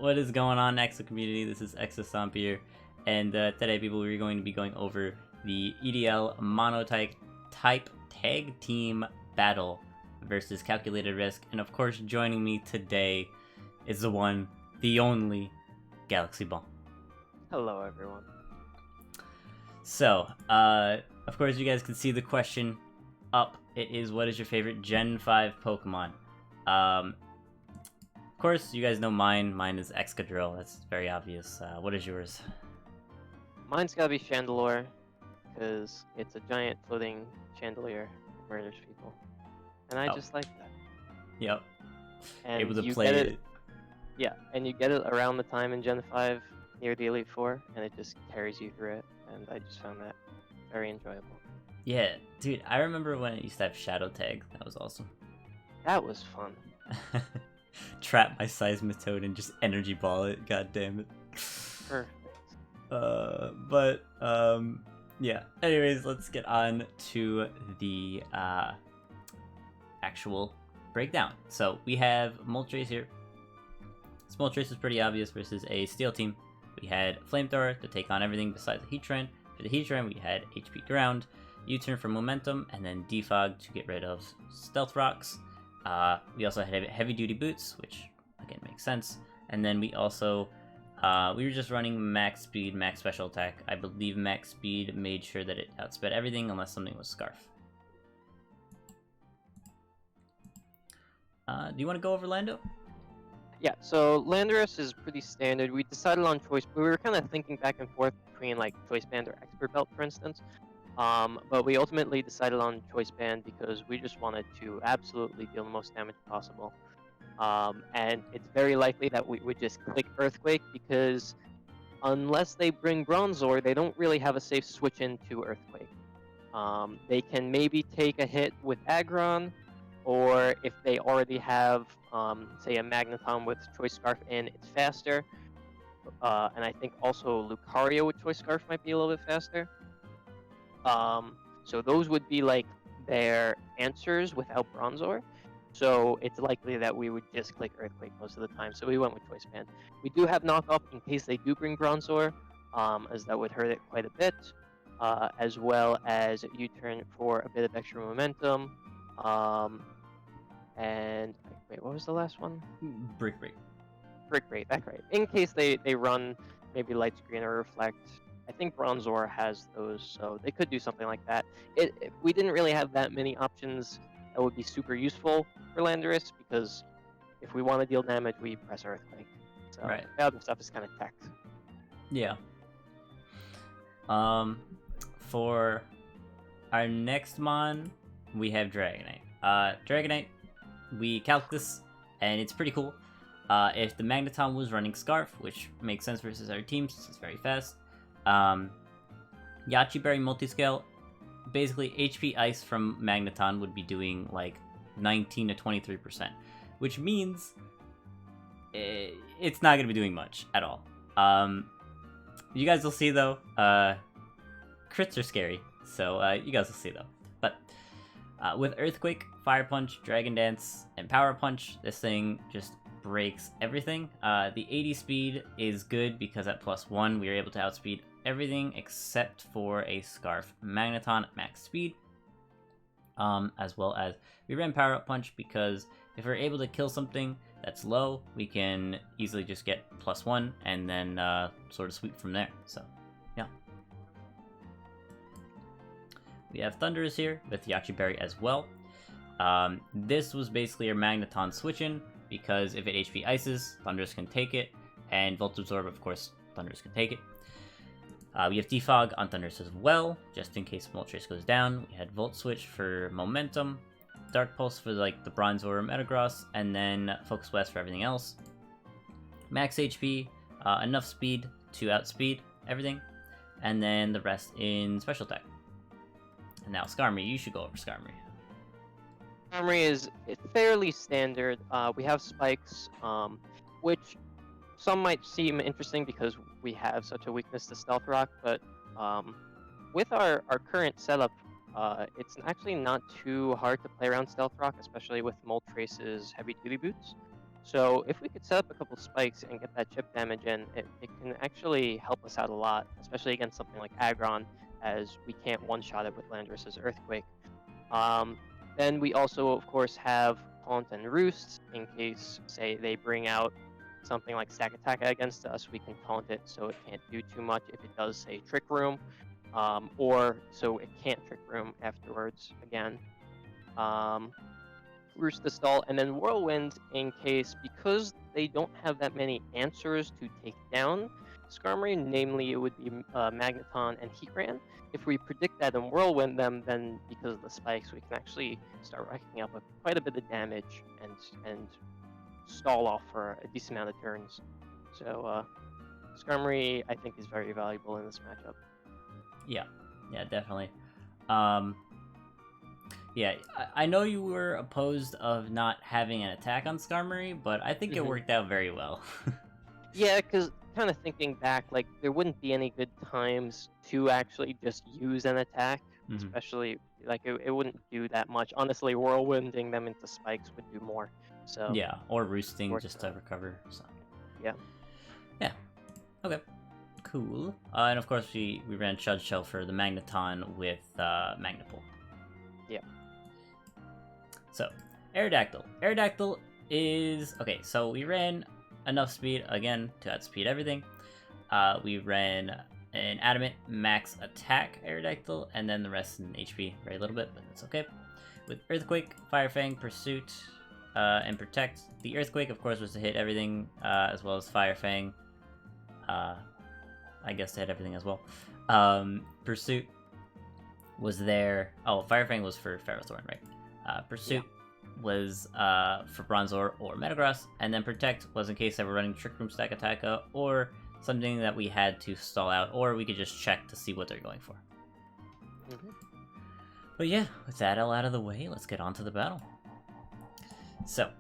What is going on, Exo community? This is Exosomp here, and today, people, we're going to be going over the EDL Monotype Tag Team Battle versus Calculated Risk, and of course, joining me today is the one, the only, Galaxy Ball. Hello, everyone. So, of course, you guys can see the question up. It is, what is your favorite Gen 5 Pokemon? Of course, you guys know mine. Mine is Excadrill. That's very obvious. What is yours? Mine's gotta be Chandelure, because it's a giant floating chandelier that murders people. And I just like that. Yep. And Able to you play get it. Yeah, and you get it around the time in Gen 5 near the Elite Four, and it just carries you through it, and I just found that very enjoyable. Yeah, dude, I remember when it used to have Shadow Tag. That was awesome. That was fun. Trap my Seismitoad and just Energy Ball it. God damn it. Perfect. Yeah. Anyways, let's get on to the actual breakdown. So we have Moltres here. Moltres is pretty obvious versus a Steel team. We had Flamethrower to take on everything besides the Heatran. For the Heatran, we had HP Ground, U-Turn for Momentum, and then Defog to get rid of Stealth Rocks. We also had Heavy Duty Boots, which again makes sense. And then we also we were just running Max Speed, Max Special Attack. I believe Max Speed made sure that it outsped everything unless something was Scarf. Do you want to go over Lando? Yeah, so Landorus is pretty standard. We decided on Choice, we were kind of thinking back and forth between like Choice Band or Expert Belt, for instance. But we ultimately decided on Choice Band because we just wanted to absolutely deal the most damage possible. And it's very likely that we would just click Earthquake because unless they bring Bronzor, they don't really have a safe switch into Earthquake. They can maybe take a hit with Aggron, or if they already have, say, a Magneton with Choice Scarf in, it's faster. And I think also Lucario with Choice Scarf might be a little bit faster. So those would be like their answers without Bronzor. So it's likely that we would just click Earthquake most of the time. So we went with Choice Band. We do have Knockoff in case they do bring Bronzor, as that would hurt it quite a bit, as well as U-Turn for a bit of extra momentum. And wait, what was the last one? Brick Break. Brick Break, that's right. In case they run maybe Light Screen or Reflect. I think Bronzor has those, so they could do something like that. We didn't really have that many options that would be super useful for Landorus, because if we want to deal damage, we press Earthquake. So Right. the other stuff is kind of tech. Yeah. For our next mon, we have Dragonite. Dragonite, we calc this, and it's pretty cool. If the Magneton was running Scarf, which makes sense versus our team since it's very fast, Yachi Berry Multiscale, basically HP Ice from Magneton would be doing like 19 to 23%, which means it's not going to be doing much at all. You guys will see though, crits are scary, so you guys will see though. But with Earthquake, Fire Punch, Dragon Dance, and Power Punch, this thing just breaks everything. The 80 speed is good because at +1 we are able to outspeed everything except for a Scarf Magneton at max speed. As well as we ran Power Up Punch because if we're able to kill something that's low, we can easily just get +1 and then sort of sweep from there. So, yeah. We have Thundurus here with Yachi Berry as well. This was basically our Magneton switch-in, because if it HP Ices, Thundurus can take it, and Volt Absorb, of course, Thundurus can take it. We have Defog on Thundurus as well, just in case Moltres goes down. We had Volt Switch for Momentum, Dark Pulse for like the Bronzor or Metagross, and then Focus Blast for everything else. Max HP, enough speed to outspeed everything, and then the rest in Special Attack. And now Skarmory, you should go over Skarmory. Skarmory is fairly standard. We have Spikes, which some might seem interesting because we have such a weakness to Stealth Rock, but with our current setup, it's actually not too hard to play around Stealth Rock, especially with Moltres' Heavy Duty Boots. So if we could set up a couple spikes and get that chip damage in, it can actually help us out a lot, especially against something like Aggron, as we can't one-shot it with Landorus's Earthquake. Um, then we also, of course, have Taunt and Roost in case, say, they bring out something like Stack Attack against us. We can taunt it so it can't do too much if it does, say, Trick Room, or so it can't Trick Room afterwards again. Roost the stall, and then Whirlwind in case, because they don't have that many answers to take down Skarmory, namely it would be Magneton and Heatran. If we predict that and Whirlwind them, then because of the spikes, we can actually start racking up quite a bit of damage and stall off for a decent amount of turns. So Skarmory, I think, is very valuable in this matchup. Yeah, definitely. Yeah, I know you were opposed of not having an attack on Skarmory, but I think it worked out very well. Yeah, because kind of thinking back, like, there wouldn't be any good times to actually just use an attack, especially, like, it wouldn't do that much. Honestly, whirlwinding them into spikes would do more. So yeah, or roosting just to recover. So. Yeah. Yeah. Okay. Cool. And of course, we ran Shud Shell for the Magneton with Magnapole. Yeah. So, Aerodactyl. Aerodactyl is... Okay, so we ran enough speed, again, to outspeed everything. We ran an Adamant max attack Aerodactyl, and then the rest in HP. Very little bit, but that's okay. With Earthquake, Fire Fang, Pursuit, and Protect. The Earthquake, of course, was to hit everything, as well as Fire Fang. I guess to hit everything as well. Pursuit was there... Oh, Fire Fang was for Ferrothorn, right? Pursuit was for Bronzor or Metagross, and then Protect was in case they were running Trick Room, Stack Attack, or something that we had to stall out, or we could just check to see what they're going for. But yeah, with that all out of the way, let's get on to the battle. So,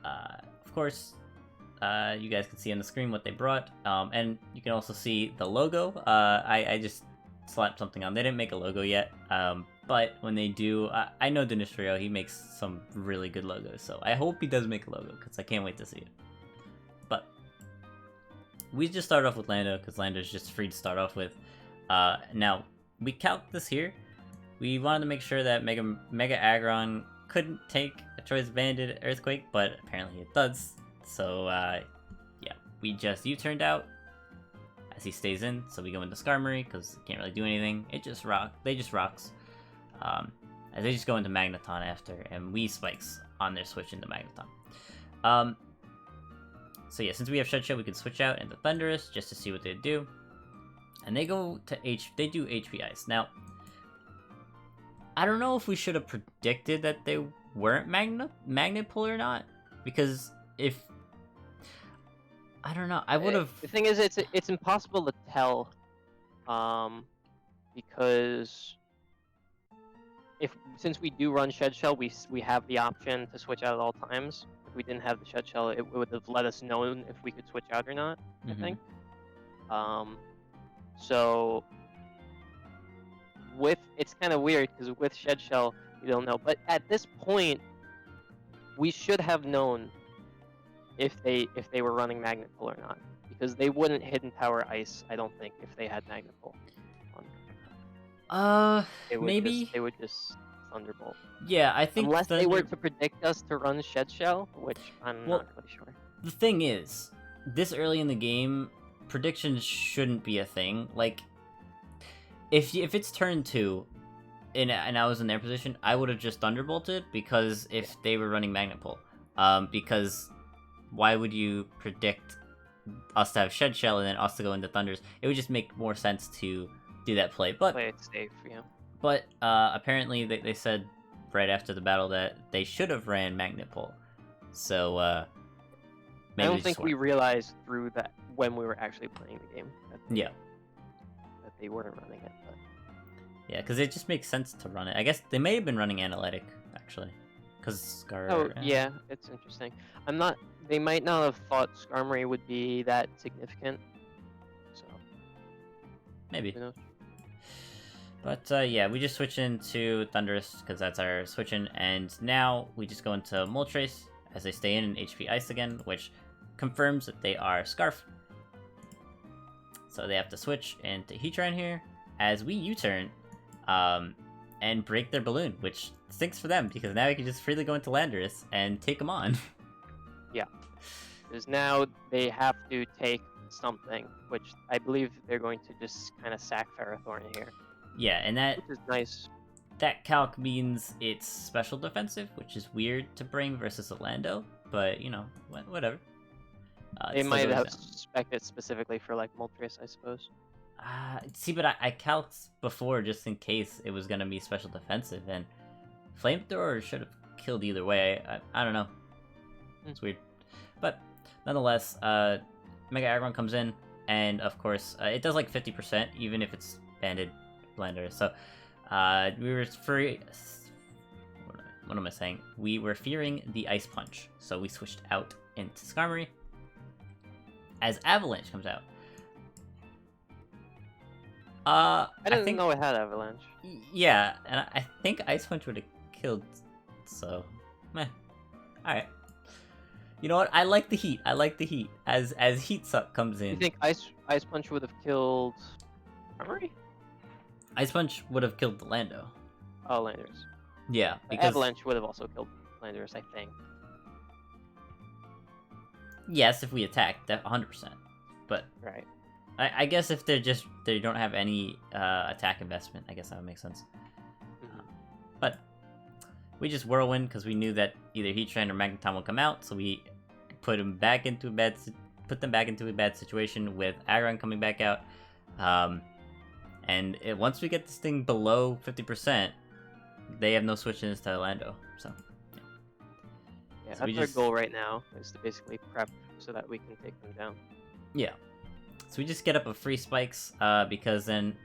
of course, you guys can see on the screen what they brought, and you can also see the logo. I just slapped something on. They didn't make a logo yet, but when they do, I know Dinistrio, he makes some really good logos, so I hope he does make a logo, because I can't wait to see it. But we just started off with Lando, because Lando's just free to start off with. Now, we calc this here. We wanted to make sure that Mega Aggron couldn't take a Choice Banded Earthquake, but apparently it does. So, yeah, we just U-turned out as he stays in, so we go into Skarmory, because it can't really do anything. They just rocks. As they just go into Magneton after, and we spikes on their switch into Magneton. So yeah, since we have Shud Shell, we can switch out into Thundurus just to see what they do. And they go to they do HP Ice. Now, I don't know if we should have predicted that they weren't Magnet Pull or not, because if... I don't know, I would have... The thing is, it's impossible to tell, because since we do run Shed Shell, we have the option to switch out at all times. If we didn't have the Shed Shell, it would have let us know if we could switch out or not, I think. So it's kind of weird, because with Shed Shell, we don't know. But at this point, we should have known if they were running Magnet Pull or not, because they wouldn't Hidden Power Ice, I don't think, if they had Magnet Pull. Maybe they would just Thunderbolt. Yeah, I think unless they were to predict us to run Shed Shell, which I'm not really sure. The thing is, this early in the game, predictions shouldn't be a thing. Like, if it's turn 2, and I was in their position, I would have just Thunderbolted, because if they were running Magnet Pull, because why would you predict us to have Shed Shell and then us to go into Thunders? It would just make more sense to do that play. But play it safe, yeah. But apparently they said right after the battle that they should have ran Magnet Pull. So maybe I don't think we realized through that when we were actually playing the game. That they weren't running it. But... Yeah, because it just makes sense to run it. I guess they may have been running Analytic, actually. Because Scar... Oh, yeah, it's interesting. They might not have thought Skarmory would be that significant. So... Maybe. But yeah, we just switch into Thundurus, because that's our switch in, and now we just go into Moltres, as they stay in HP Ice again, which confirms that they are Scarf. So they have to switch into Heatran here as we U-turn and break their balloon, which stinks for them because now we can just freely go into Landorus and take them on. Yeah, because now they have to take something, which I believe they're going to just kind of sack Ferrothorn here. Yeah, and that which is nice. That calc means it's special defensive, which is weird to bring versus a Lando, but you know, whatever. They might have spec'd it specifically for like Moltres, I suppose. See, but I calced before just in case it was gonna be special defensive, and Flamethrower should have killed either way. I don't know. It's weird, but nonetheless, Mega Aggron comes in, and of course, it does like 50%, even if it's banded Blender. So, we were what am I saying? We were fearing the Ice Punch, so we switched out into Skarmory. As Avalanche comes out. I didn't know it had Avalanche. Yeah, and I think Ice Punch would have killed, so meh. Alright. You know what? I like the heat. As Heat Suck comes in. You think Ice Punch would have killed Skarmory? Ice Punch would have killed the Lando. Oh, Landorus. Yeah, because Avalanche would have also killed Landorus, I think. Yes, if we attack, that 100%. But right. I guess if they don't have any attack investment, I guess that would make sense. But we just Whirlwind because we knew that either Heatran or Magneton will come out, so we put them back into a bad situation with Aggron coming back out. And once we get this thing below 50%, they have no switch-ins to Lando. So yeah, so that's our goal right now, is to basically prep so that we can take them down. Yeah. So we just get up a free spikes, because then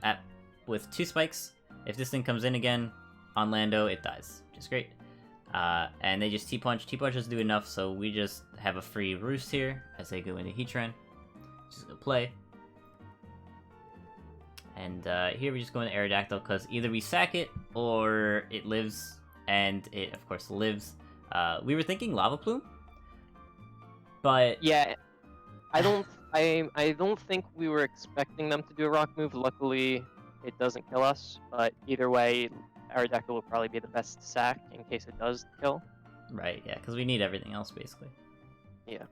with 2 spikes, if this thing comes in again on Lando, it dies, which is great. And they just T-Punch. T-Punch doesn't do enough, so we just have a free Roost here as they go into Heatran. Just go play. And here we just go into Aerodactyl, because either we sack it, or it lives, and it, of course, lives. We were thinking Lava Plume, but... Yeah, I don't think we were expecting them to do a rock move. Luckily, it doesn't kill us, but either way, Aerodactyl will probably be the best sack in case it does kill. Right, yeah, because we need everything else, basically. Yeah.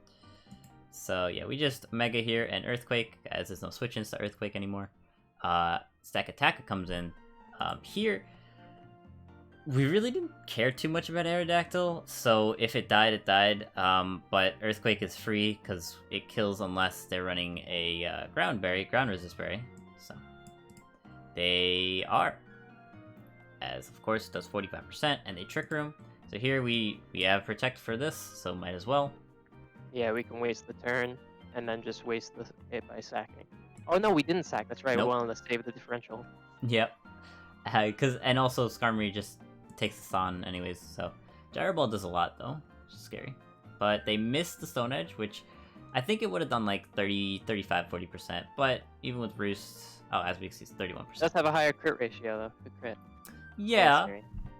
So, yeah, we just Mega here and Earthquake, as there's no switch-ins to Earthquake anymore. Stack Attack comes in. Here, we really didn't care too much about Aerodactyl, so if it died, it died. But Earthquake is free because it kills unless they're running a ground resist berry. So they are, as of course it does 45%, and they Trick Room. So here we have Protect for this, so might as well. Yeah, we can waste the turn and then just waste it by sacking. Oh no, we didn't sack. That's right. Nope. We wanted to save the differential. Yep. And also Skarmory just takes this on anyways, so Gyro Ball does a lot though, which is scary. But they missed the Stone Edge, which I think it would have done like 30, 35, 40%, but even with Roost, as we see, it's 31%. It does have a higher crit ratio though, good crit. Yeah,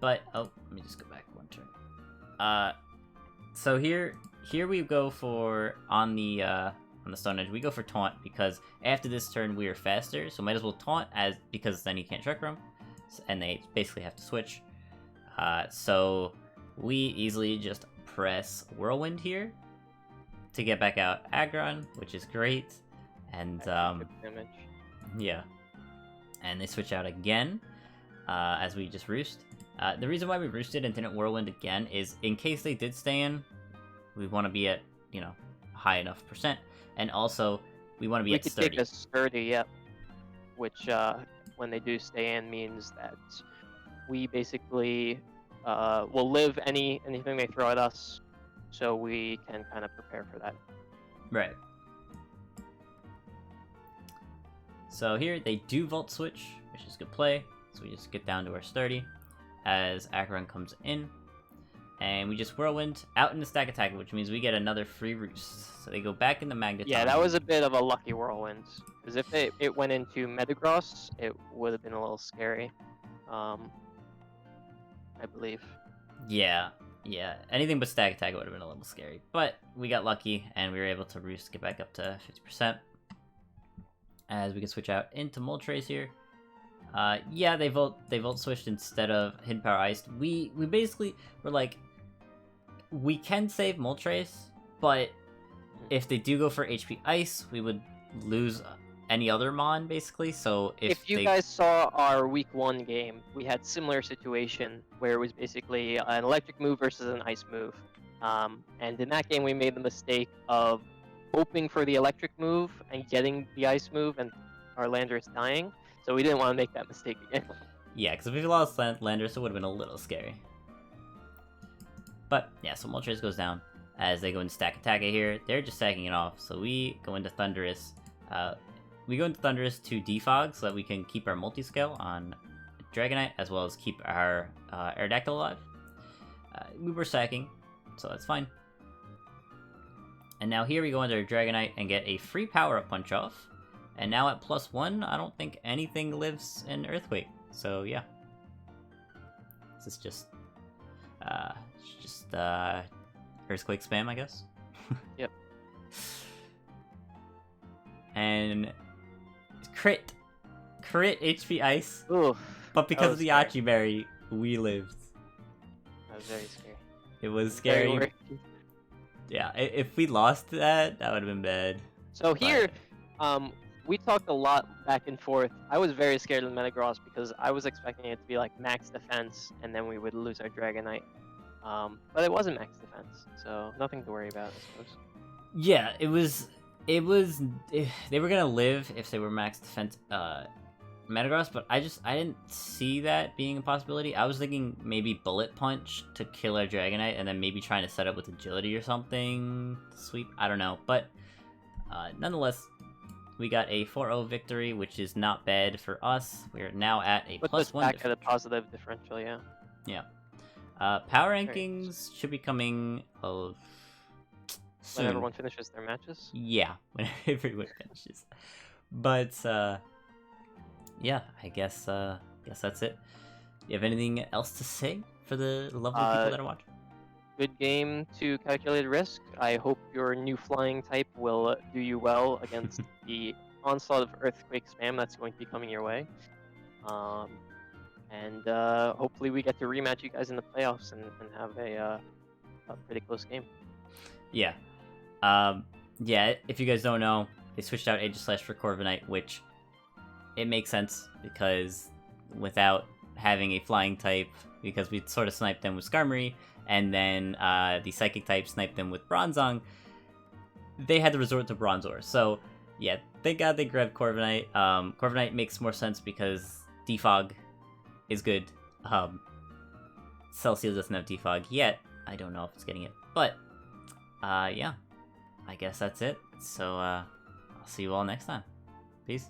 but, let me just go back one turn. So here we go for, on the Stone Edge, we go for Taunt, because after this turn we are faster, so might as well Taunt, because then he can't Trick Room, and they basically have to switch. So we easily just press Whirlwind here to get back out Aggron, which is great. And yeah, and they switch out again as we just Roost. The reason why we Roosted and didn't Whirlwind again is in case they did stay in, we want to be at, high enough percent, and also we want to be at sturdy. We could take a sturdy, yep. Which when they do stay in means that we basically will live anything they throw at us, so we can kind of prepare for that. Right. So here they do Volt Switch, which is good play. So we just get down to our sturdy as Aggron comes in, and we just Whirlwind out into Stack Attack, which means we get another free Roost. So they go back into Magneton. Yeah, that was a bit of a lucky Whirlwind, because if it went into Metagross, it would have been a little scary. I believe. Yeah, Yeah, anything but stack attack would have been a little scary. But we got lucky, and we were able to roost get back up to 50%. As we can switch out into Moltres here. Yeah, they volt switched instead of Hidden Power Iced. We basically were like, we can save Moltres, but if they do go for HP Ice, we would lose any other Mon, basically. So if you guys saw our week 1 game, we had similar situation where it was basically an electric move versus an ice move. And in that game, we made the mistake of hoping for the electric move and getting the ice move, and our Landorus dying. So we didn't want to make that mistake again. Yeah, because if we lost Landorus, it would have been a little scary. But yeah, so Moltres goes down as they go into stack attack here. They're just stacking it off, so we go into Thundurus. We go into Thundurus to defog so that we can keep our multi-scale on Dragonite as well as keep our Aerodactyl alive. We were stacking, so that's fine. And now here we go into our Dragonite and get a free power-up punch-off. And now at +1, I don't think anything lives in Earthquake. So yeah. This is just Earthquake spam, I guess. Yep. And crit HP Ice. Oof, but because of the scary. Achi Berry, we lived. That was very scary. It was Very scary. worried. Yeah, if we lost that would have been bad. So here, But- we talked a lot back and forth. I was very scared of the Metagross because I was expecting it to be like max defense, and then we would lose our Dragonite. But it wasn't max defense, so nothing to worry about, I suppose. Yeah, it was. They were gonna live if they were max defense Metagross, but I didn't see that being a possibility. I was thinking maybe Bullet Punch to kill our Dragonite, and then maybe trying to set up with Agility or something to sweep. I don't know, but nonetheless, we got a 4-0 victory, which is not bad for us. We're now at a Put us +1 back at a positive differential, yeah. Yeah. Power rankings should be coming soon. When everyone finishes their matches. Yeah, when everyone finishes. But yeah, I guess that's it. You have anything else to say for the lovely people that are watching? Good game to calculate risk. I hope your new flying type will do you well against the onslaught of Earthquake spam that's going to be coming your way. And hopefully we get to rematch you guys in the playoffs and have a pretty close game. Yeah. Yeah, if you guys don't know, they switched out Aegislash for Corviknight, which it makes sense because without having a flying type, because we sort of sniped them with Skarmory, and then the Psychic type sniped them with Bronzong, they had to resort to Bronzor. So yeah, thank God they grabbed Corviknight. Corviknight makes more sense because Defog is good. Celsius doesn't have Defog yet. I don't know if it's getting it, but yeah, I guess that's it. So I'll see you all next time. Peace.